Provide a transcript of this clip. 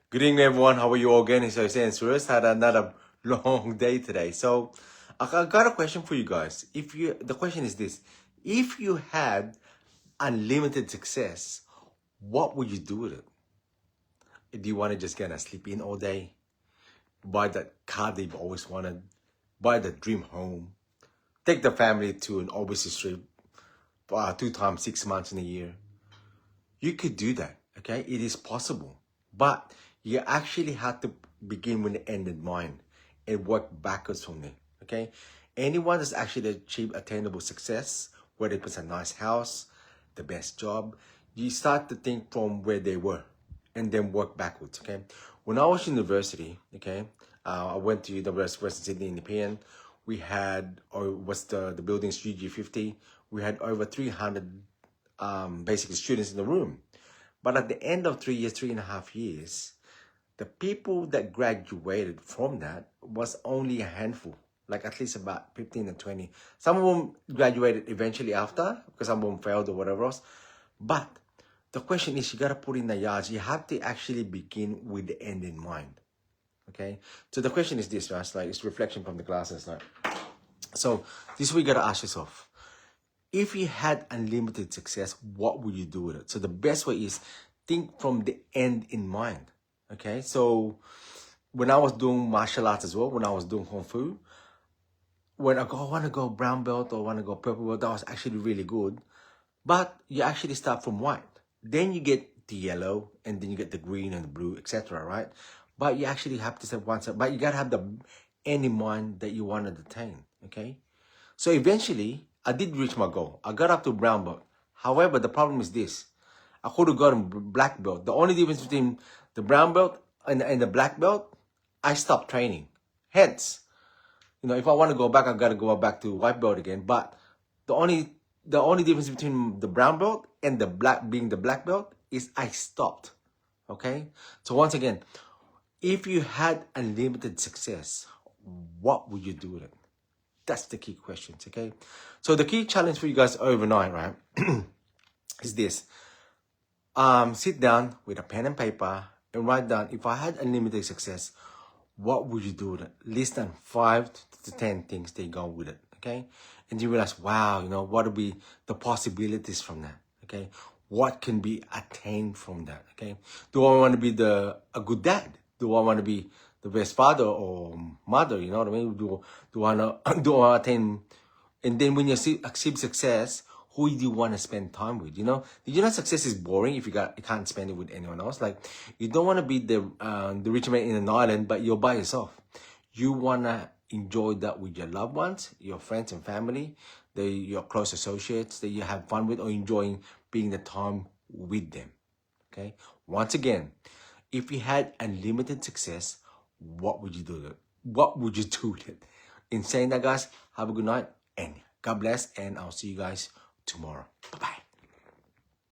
Good evening, everyone. How are you all again? It's Jose and Suresh. Had another long day today. So, I got a question for you guys. The question is this: if you had unlimited success, what would you do with it? Do you want to just get sleep in all day, buy that car that you've always wanted, buy the dream home, take the family to an overseas trip, 2 times 6 months in a year? You could do that, okay? It is possible. But you actually have to begin with the end in mind and work backwards from there, okay? Anyone that's actually achieved attainable success, whether it's a nice house, the best job, you start to think from where they were and then work backwards, okay? When I was in university, okay, I went to University of Western Sydney Independent. We had, or what's the building's GG50, we had over 300 basically students in the room. But at the end of 3 years, 3.5 years, the people that graduated from that was only a handful, like at least about 15 and 20. Some of them graduated eventually after, because some of them failed or whatever else. But the question is, you got to put in the yards. You have to actually begin with the end in mind, okay? So the question is this, right? It's reflection from the classes. Like, so this is what you got to ask yourself. If you had unlimited success, what would you do with it? So the best way is think from the end in mind, okay? So when I was doing martial arts as well, when I was doing Kung Fu, when I want to go brown belt or want to go purple belt, that was actually really good. But you actually start from white. Then you get the yellow, and then you get the green and the blue, etc., right? But you actually have to step one step. But you got to have the end in mind that you want to attain, okay? So eventually, I did reach my goal. I got up to brown belt. However, the problem is this. I could have gotten black belt. The only difference between the brown belt and the black belt, I stopped training. Hence, if I want to go back, I got to go back to white belt again. But the only difference between the brown belt and the black belt is I stopped. Okay? So once again, if you had unlimited success, what would you do with it? That's the key questions, okay? So the key challenge for you guys overnight, right, is this. Sit down with a pen and paper and write down, if I had unlimited success, what would you do with it? List down 5 to 10 things that go with it, okay? And you realize, wow, what would be the possibilities from that, okay? What can be attained from that, okay? Do I want to be a good dad? Do I want to be the best father or mother? You know what I mean? Do I want to attain? And then when you achieve success, who do you want to spend time with? Did you know success is boring if you can't spend it with anyone else? Like, you don't want to be the rich man in an island, but you're by yourself. You want to enjoy that with your loved ones, your friends and family, your close associates that you have fun with, or enjoying being the time with them. Okay? Once again, if you had unlimited success, what would you do with it? What would you do with it? In saying that, guys, have a good night and God bless, and I'll see you guys tomorrow. Bye-bye.